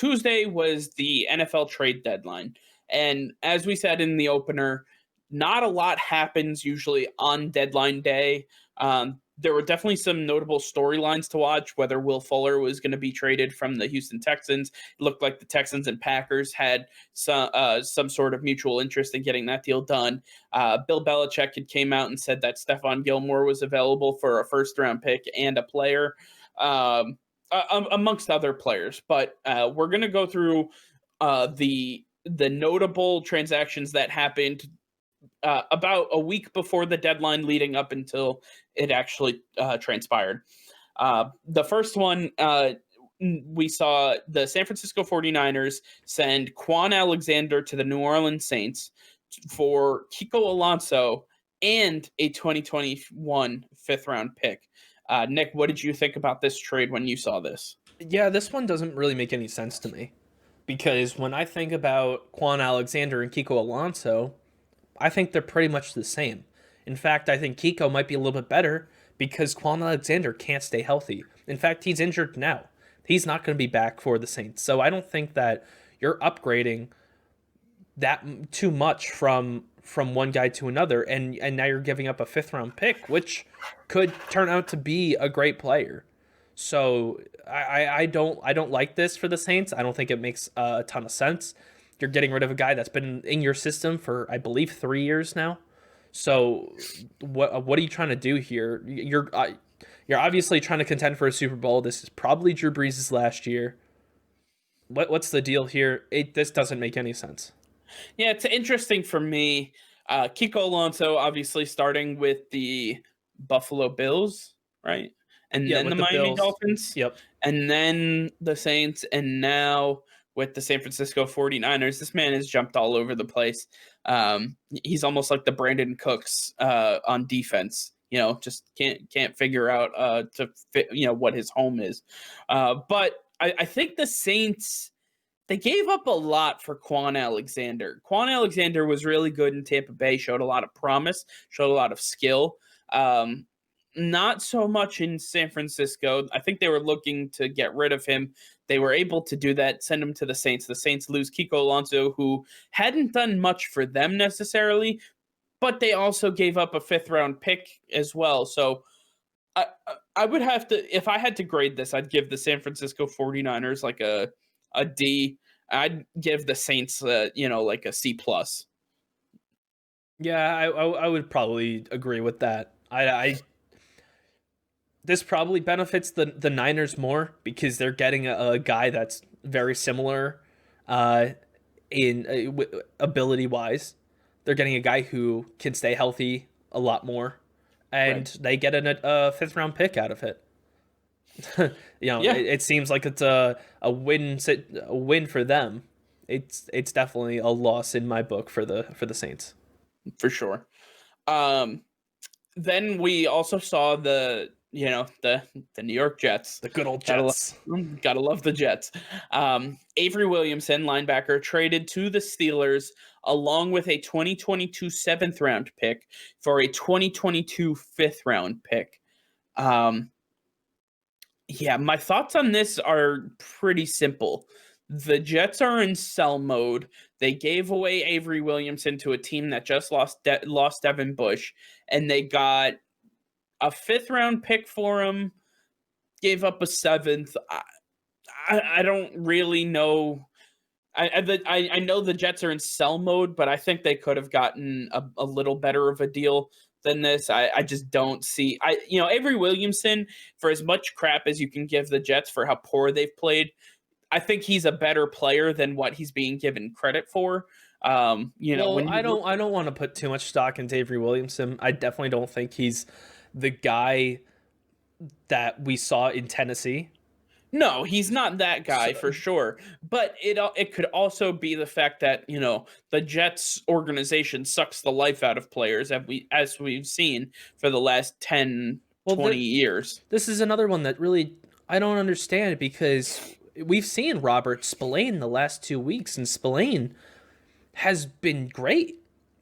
Tuesday was the NFL trade deadline. And as we said in the opener, not a lot happens usually on deadline day. There were definitely some notable storylines to watch, whether Will Fuller was going to be traded from the Houston Texans. It looked like the Texans and Packers had some sort of mutual interest in getting that deal done. Bill Belichick had came out and said that Stephon Gilmore was available for a first-round pick and a player. Amongst other players. But we're going to go through the notable transactions that happened about a week before the deadline leading up until it actually transpired. The first one, we saw the San Francisco 49ers send Quan Alexander to the New Orleans Saints for Kiko Alonso and a 2021 fifth-round pick. Nick, what did you think about this trade when you saw this? Yeah, this one doesn't really make any sense to me. Because when I think about Quan Alexander and Kiko Alonso, I think they're pretty much the same. In fact, I think Kiko might be a little bit better because Quan Alexander can't stay healthy. In fact, he's injured now. He's not going to be back for the Saints. So I don't think that you're upgrading that too much from one guy to another, and now you're giving up a fifth-round pick, which could turn out to be a great player. So I don't like this for the Saints. I don't think it makes a ton of sense. You're getting rid of a guy that's been in your system for, I believe, 3 years now. So what are you trying to do here? You're obviously trying to contend for a Super Bowl. This is probably Drew Brees' last year. What's the deal here? This doesn't make any sense. Yeah, it's interesting for me. Kiko Alonso, obviously starting with the Buffalo Bills, right? And then the Miami Dolphins. Yep. And then the Saints. And now with the San Francisco 49ers. This man has jumped all over the place. He's almost like the Brandon Cooks on defense. Just can't figure out to fit, what his home is. But I think the Saints, they gave up a lot for Quan Alexander. Quan Alexander was really good in Tampa Bay, showed a lot of promise, showed a lot of skill. Not so much in San Francisco. I think they were looking to get rid of him. They were able to do that, send him to the Saints. The Saints lose Kiko Alonso, who hadn't done much for them necessarily, but they also gave up a fifth-round pick as well. So I would have to, if I had to grade this, I'd give the San Francisco 49ers like a D. I'd give the Saints, like a C+. Yeah, I would probably agree with that. This probably benefits the Niners more because they're getting a guy that's very similar in ability wise. They're getting a guy who can stay healthy a lot more, and they get a fifth round pick out of it. It seems like it's a win for them. It's definitely a loss in my book for the Saints. For sure. Then we also saw the New York Jets. The good old Jets. Gotta love the Jets. Avery Williamson, linebacker, traded to the Steelers along with a 2022 7th-round pick for a 2022 5th-round pick. My thoughts on this are pretty simple. The Jets are in sell mode. They gave away Avery Williamson to a team that just lost Devin Bush, and they got a 5th-round pick for him, gave up a 7th. I don't really know. I know the Jets are in sell mode, but I think they could have gotten a little better of a deal than this. I just don't see. Avery Williamson, for as much crap as you can give the Jets for how poor they've played, I think he's a better player than what he's being given credit for. I don't want to put too much stock into Avery Williamson. I definitely don't think he's the guy that we saw in Tennessee. No, he's not that guy for sure. But it could also be the fact that, the Jets organization sucks the life out of players as we've seen for the last 10, 20 years. This is another one that really I don't understand because we've seen Robert Spillane the last 2 weeks, and Spillane has been great.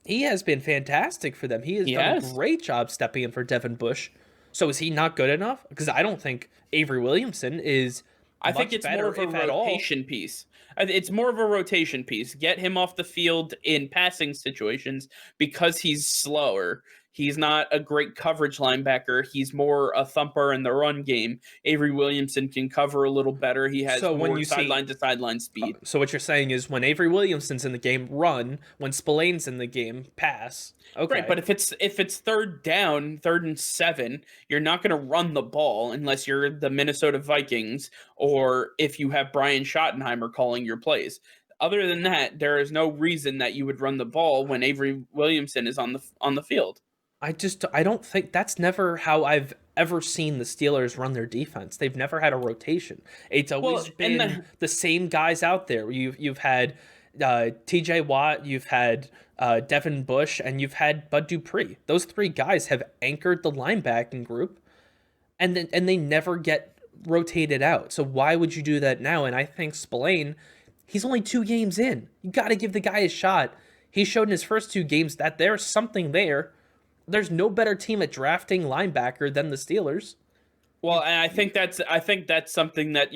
He has been fantastic for them. He has done a great job stepping in for Devin Bush. So is he not good enough? Because I don't think Avery Williamson is I think much it's more better, of a if at all. rotation piece. It's more of a rotation piece. Get him off the field in passing situations because he's slower. He's not a great coverage linebacker. He's more a thumper in the run game. Avery Williamson can cover a little better. He has So when more you see, sideline to sideline speed. so what you're saying is when Avery Williamson's in the game, run. When Spillane's in the game, pass. Right, but Okay. if it's third down, 3rd and 7, you're not going to run the ball unless you're the Minnesota Vikings or if you have Brian Schottenheimer calling your plays. Other than that, there is no reason that you would run the ball when Avery Williamson is on the field. I don't think that's never how I've ever seen the Steelers run their defense. They've never had a rotation. It's Well, always and been the same guys out there. You've had T.J. Watt, you've had Devin Bush, and you've had Bud Dupree. Those three guys have anchored the linebacking group, and they never get rotated out. So why would you do that now? And I think Spillane, he's only 2 games in. You got to give the guy a shot. He showed in his first 2 games that there's something there. There's no better team at drafting linebacker than the Steelers. Well, and I think that's something that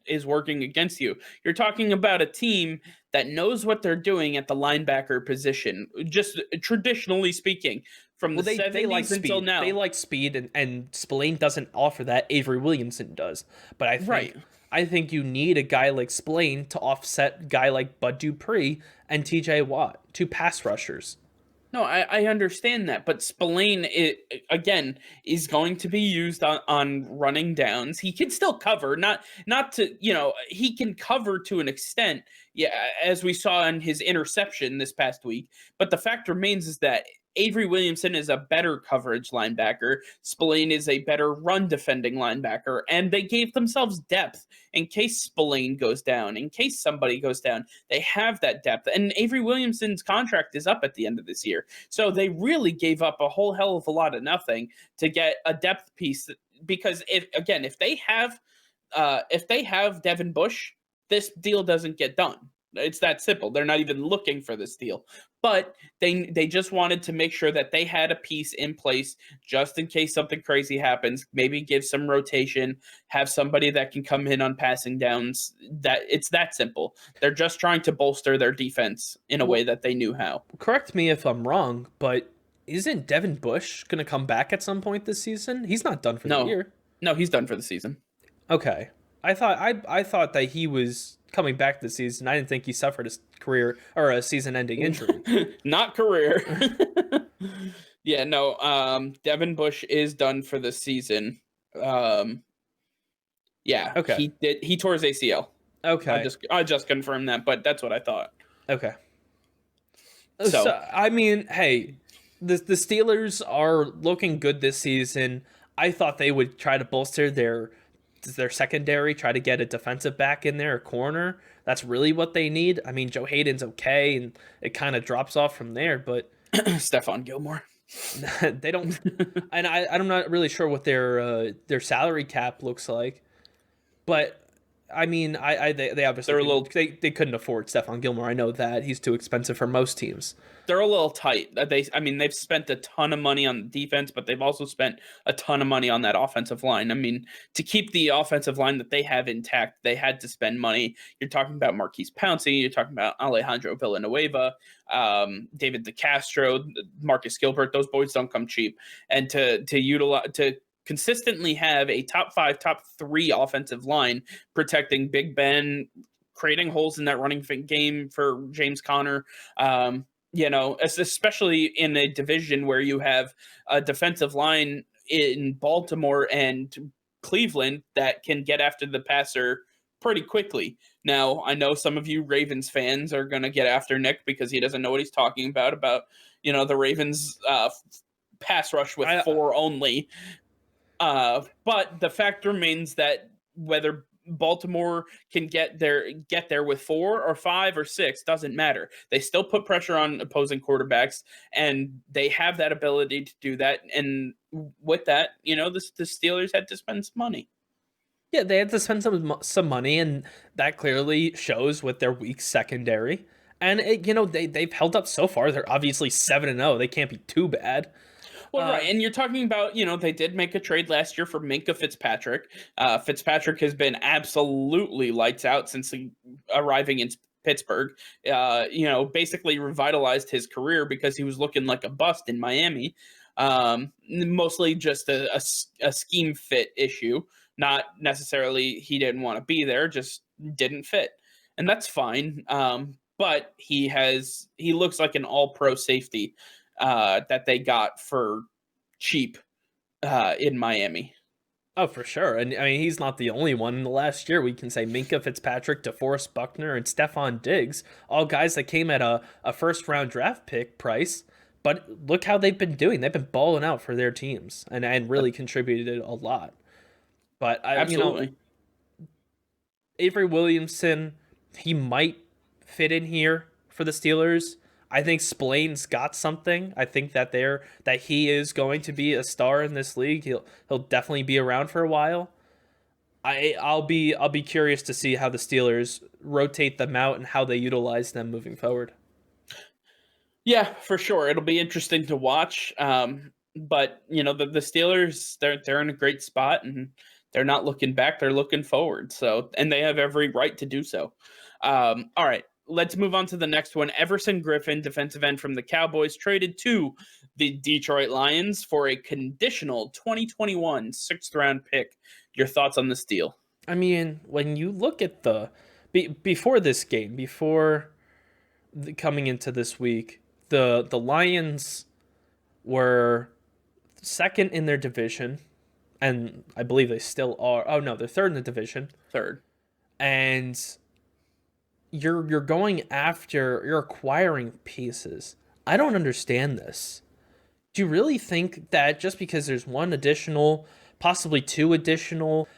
is working against you. You're talking about a team that knows what they're doing at the linebacker position, just traditionally speaking, from the Well, they like 70s until speed. now. They like speed, and Spillane doesn't offer that. Avery Williamson does. But Right. I think you need a guy like Spillane to offset a guy like Bud Dupree and T.J. Watt, two pass rushers. No, I understand that, but Spillane again is going to be used on running downs. He can still cover, not to he can cover to an extent, yeah, as we saw in his interception this past week. But the fact remains is that Avery Williamson is a better coverage linebacker. Spillane is a better run defending linebacker, and they gave themselves depth in case Spillane goes down, in case somebody goes down. They have that depth, and Avery Williamson's contract is up at the end of this year. So they really gave up a whole hell of a lot of nothing to get a depth piece. Because if they have Devin Bush, this deal doesn't get done. It's that simple. They're not even looking for this deal. But they just wanted to make sure that they had a piece in place just in case something crazy happens. Maybe give some rotation, have somebody that can come in on passing downs. That it's that simple. They're just trying to bolster their defense in a way that they knew how. Correct me if I'm wrong, but isn't Devin Bush going to come back at some point this season? He's not done for the No, year. no, he's done for the season. Okay. I thought that he was coming back this season. I didn't think he suffered a career or a season-ending injury. Not career. Yeah, no. Devin Bush is done for the season. Yeah. Okay. He did. He tore his ACL. Okay. I just confirmed that, but that's what I thought. Okay. So I mean, hey, the Steelers are looking good this season. I thought they would try to bolster their secondary, try to get a defensive back in there, a corner. That's really what they need. I mean, Joe Hayden's okay, and it kind of drops off from there, but Stephon Gilmore. they don't. And I'm not really sure what their salary cap looks like, but I mean, they obviously they couldn't afford Stephon Gilmore. I know that he's too expensive for most teams. They're a little tight. They've spent a ton of money on the defense, but they've also spent a ton of money on that offensive line. I mean, to keep the offensive line that they have intact, they had to spend money. You're talking about Marquise Pouncey, you're talking about Alejandro Villanueva, David DeCastro, Marcus Gilbert. Those boys don't come cheap. And to consistently have a top 5, top 3 offensive line protecting Big Ben, creating holes in that running game for James Conner. Especially in a division where you have a defensive line in Baltimore and Cleveland that can get after the passer pretty quickly. Now, I know some of you Ravens fans are going to get after Nick because he doesn't know what he's talking about the Ravens pass rush with 4 only. But the fact remains that whether Baltimore can get there with 4 or 5 or 6 doesn't matter. They still put pressure on opposing quarterbacks, and they have that ability to do that. And with that, the Steelers had to spend some money. Yeah, they had to spend some money, and that clearly shows with their weak secondary. And they've held up so far. They're obviously 7-0. They can't be too bad. Well, right, and you're talking about, they did make a trade last year for Minka Fitzpatrick. Fitzpatrick has been absolutely lights out since arriving in Pittsburgh. Basically revitalized his career because he was looking like a bust in Miami. Mostly just a scheme fit issue, not necessarily he didn't want to be there, just didn't fit, and that's fine. But he looks like an all pro safety that they got for cheap in Miami. Oh, for sure. And I mean, he's not the only one. In the last year, we can say Minka Fitzpatrick, DeForest Buckner, and Stephon Diggs, all guys that came at a first round draft pick price. But look how they've been doing. They've been balling out for their teams and really contributed a lot. But Absolutely. Avery Williamson, he might fit in here for the Steelers. I think Splain's got something. I think that he is going to be a star in this league. He'll definitely be around for a while. I'll be curious to see how the Steelers rotate them out and how they utilize them moving forward. Yeah, for sure. It'll be interesting to watch. But the Steelers, they're in a great spot, and they're not looking back; they're looking forward. So, and they have every right to do so. All right. Let's move on to the next one. Everson Griffin, defensive end from the Cowboys, traded to the Detroit Lions for a conditional 2021 sixth-round pick. Your thoughts on this deal? I mean, when you look at before this game, coming into this week, the Lions were second in their division, and I believe they still are. Oh no, they're third in the division. Third. And you're acquiring pieces. I don't understand this. Do you really think that just because there's one additional, possibly two additional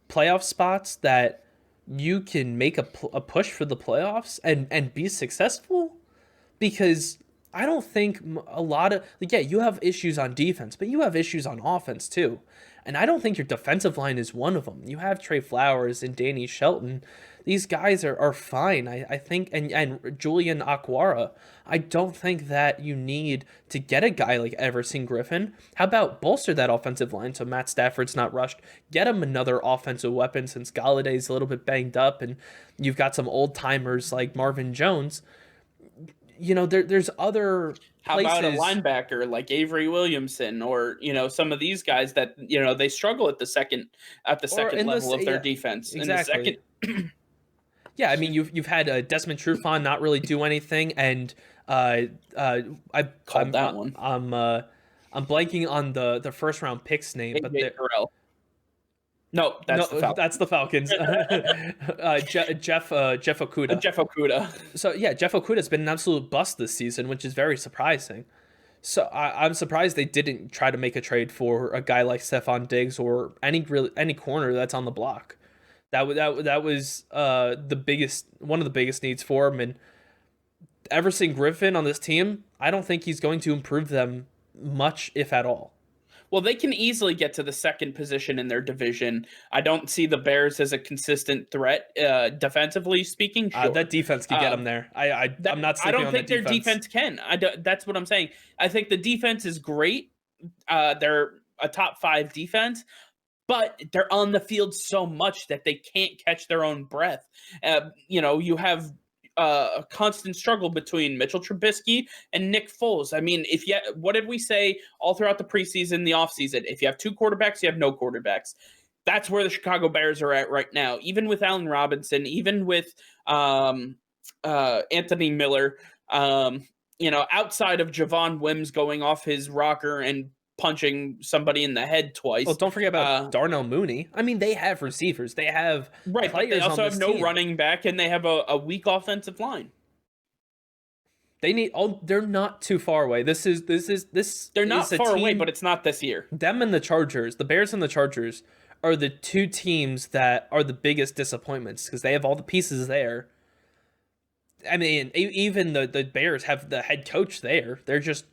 playoff spots, that you can make a push for the playoffs and be successful? Because I don't think a lot of, you have issues on defense, but you have issues on offense too. And I don't think your defensive line is one of them. You have Trey Flowers and Danny Shelton. These guys are fine. I think, and Julian Aquara. I don't think that you need to get a guy like Everson Griffin. How about bolster that offensive line so Matt Stafford's not rushed? Get him another offensive weapon since Galladay's a little bit banged up, and you've got some old timers like Marvin Jones. There's other How places. about a linebacker like Avery Williamson, or some of these guys that they struggle at the second level of their defense. Exactly. In the second. Yeah, I mean you've had Desmond Trufant not really do anything, and I called that one. I'm blanking on the first round pick's name, but No, that's the Falcons. That's the Falcons. Jeff Okudah. Jeff Okudah. So yeah, Jeff Okudah's been an absolute bust this season, which is very surprising. So I'm surprised they didn't try to make a trade for a guy like Stephon Diggs or any corner that's on the block. That was one of the biggest needs for him. And Everson Griffin on this team, I don't think he's going to improve them much, if at all. Well, they can easily get to the second position in their division. I don't see the Bears as a consistent threat, defensively speaking. Sure. That defense can get them there. I'm not sleeping on the defense. I don't think their defense can. That's what I'm saying. I think the defense is great. They're a top 5 defense, but they're on the field so much that they can't catch their own breath. You have a constant struggle between Mitchell Trubisky and Nick Foles. I mean, what did we say all throughout the preseason, the offseason? If you have 2 quarterbacks, you have no quarterbacks. That's where the Chicago Bears are at right now. Even with Allen Robinson, even with Anthony Miller, outside of Javon Wims going off his rocker and punching somebody in the head twice. Well, don't forget about Darnell Mooney. I mean, they have receivers. They have players. They also have no running back, and they have a weak offensive line. They need. They're not too far away. This. They're not far away, but it's not this year. Them and the Chargers, the Bears and the Chargers, are the 2 teams that are the biggest disappointments because they have all the pieces there. I mean, even the Bears have the head coach there. They're just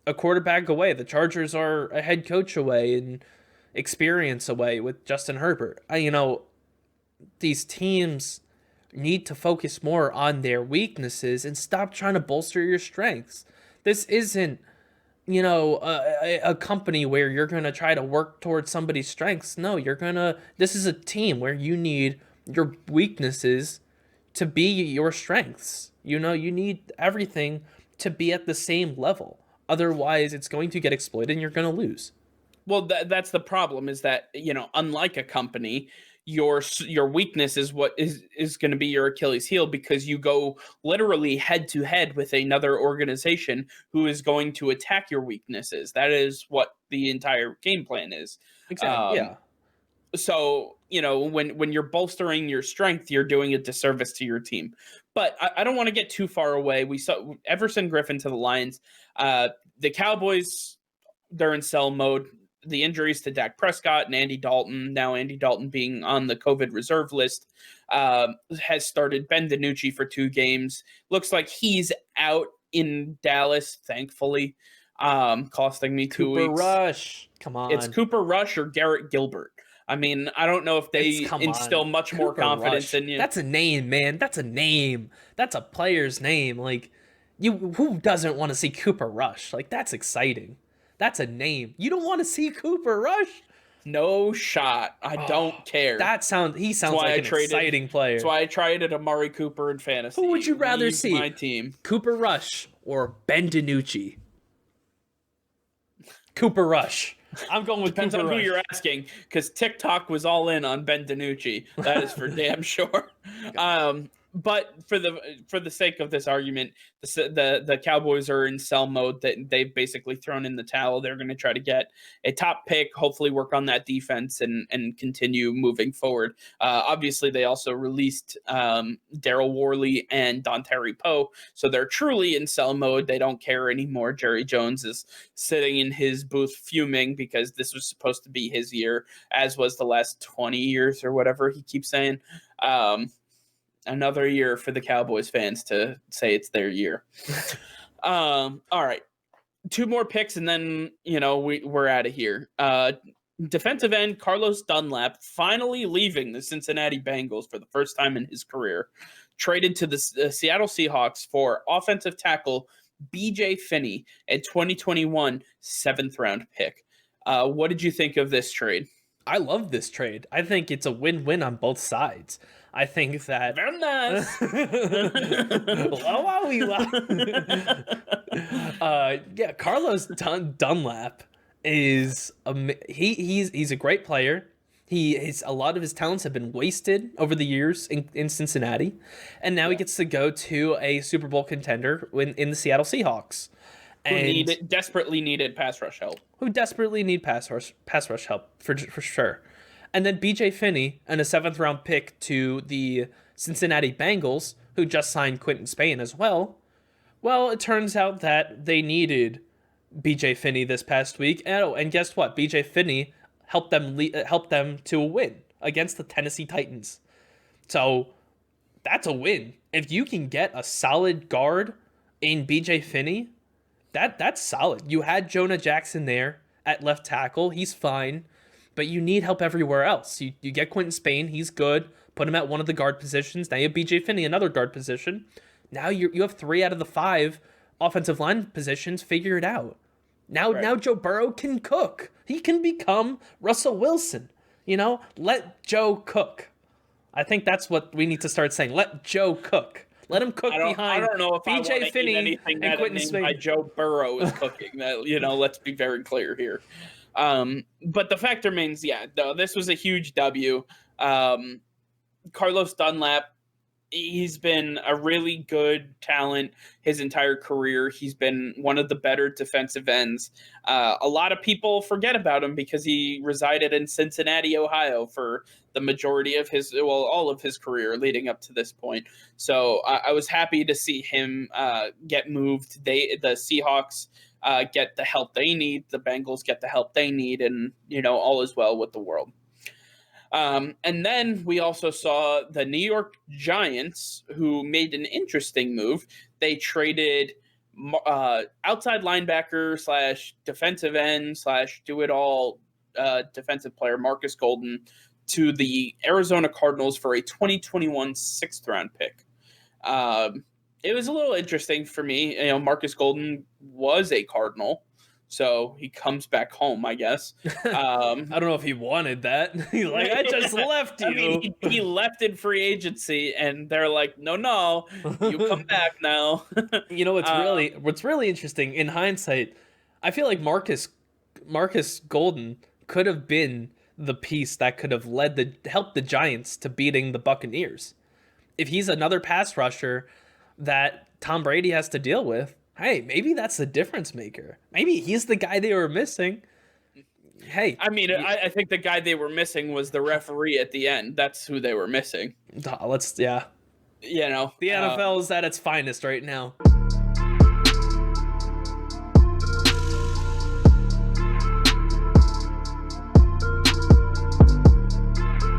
a quarterback away. The Chargers are a head coach away and experience away with Justin Herbert. These teams need to focus more on their weaknesses and stop trying to bolster your strengths. This isn't a company where you're going to try to work towards somebody's strengths. No, this is a team where you need your weaknesses to be your strengths. You need everything to be at the same level. Otherwise, it's going to get exploited and you're going to lose. Well, that's the problem, is that, unlike a company, your weakness is what is going to be your Achilles heel, because you go literally head to head with another organization who is going to attack your weaknesses. That is what the entire game plan is. Exactly. Um, Yeah. so when you're bolstering your strength, you're doing a disservice to your team. But I don't want to get too far away. We saw Everson Griffin to the Lions. The Cowboys, they're in sell mode. The injuries to Dak Prescott and Andy Dalton, now Andy Dalton being on the COVID reserve list, has started Ben DiNucci for 2 games. Looks like he's out in Dallas, thankfully, costing me 2 Cooper weeks. Rush. Come It's on. Cooper Rush or Garrett Gilbert. I mean, I don't know if they Come instill on. much more Cooper confidence Rush. in you. That's a name, man. That's a name. That's a player's name. Like, who doesn't want to see Cooper Rush? Like, that's exciting. That's a name. You don't want to see Cooper Rush? No shot. I don't care. He sounds like an exciting player. That's why I traded Amari Cooper in fantasy. Who would you rather Leave see? My team. Cooper Rush or Ben DiNucci? Cooper Rush. I'm going with Depends Cooper on Rush. who you're asking, because TikTok was all in on Ben DiNucci. That is for damn sure. But for the sake of this argument, the Cowboys are in sell mode. That they've basically thrown in the towel. They're going to try to get a top pick, hopefully work on that defense and continue moving forward. Obviously, they also released Daryl Worley and Dontari Poe, so they're truly in sell mode. They don't care anymore. Jerry Jones is sitting in his booth fuming because this was supposed to be his year, as was the last 20 years or whatever he keeps saying. Another year for the Cowboys fans to say it's their year. All right. 2 more picks and then, we're out of here. Defensive end Carlos Dunlap finally leaving the Cincinnati Bengals for the first time in his career. Traded to the Seattle Seahawks for offensive tackle BJ Finney, a 2021 7th round pick. What did you think of this trade? I love this trade. I think it's a win-win on both sides. I think that very nice. Yeah, Carlos Dunlap is he's a great player. A lot of his talents have been wasted over the years in Cincinnati, and now he gets to go to a Super Bowl contender in the Seattle Seahawks. Who desperately needed pass rush help. Who desperately need pass rush help for sure. And then BJ Finney and a 7th round pick to the Cincinnati Bengals, who just signed Quentin Spain as well. Well, it turns out that they needed BJ Finney this past week. And guess what? BJ Finney helped them to a win against the Tennessee Titans. So that's a win. If you can get a solid guard in BJ Finney, that's solid. You had Jonah Jackson there at left tackle. He's fine. But you need help everywhere else. You get Quentin Spain. He's good. Put him at one of the guard positions. Now you have BJ Finney, another guard position. Now you have 3 out of the 5 offensive line positions figured out. Now Joe Burrow can cook. He can become Russell Wilson. Let Joe cook. I think that's what we need to start saying. Let Joe cook. Let him cook behind. I don't know if BJ Finney and Quentin Spain. By Joe Burrow is cooking. Let's be very clear here. But the fact remains, this was a huge W. Carlos Dunlap, he's been a really good talent his entire career. He's been one of the better defensive ends. A lot of people forget about him because he resided in Cincinnati, Ohio for the majority of all of his career leading up to this point. So I was happy to see him get moved. The Seahawks get the help they need. The Bengals get the help they need, and all is well with the world. And then we also saw the New York Giants, who made an interesting move. They traded outside linebacker / defensive end / do-it-all defensive player Marcus Golden to the Arizona Cardinals for a 2021 6th round pick. It was a little interesting for me. Marcus Golden was a Cardinal. so he comes back home, I guess. I don't know if he wanted that. He's like, I just left I mean, you. he left in free agency, and they're like, no, no, you come back now. You know uh, what's really interesting in hindsight, I feel like Marcus Golden could have been the piece that could have helped the Giants to beating the Buccaneers. If he's another pass rusher that Tom Brady has to deal with, hey, maybe that's the difference maker. Maybe he's the guy they were missing. Hey, I mean, I think the guy they were missing was the referee at the end. That's who they were missing. yeah. You know, The NFL is at its finest right now.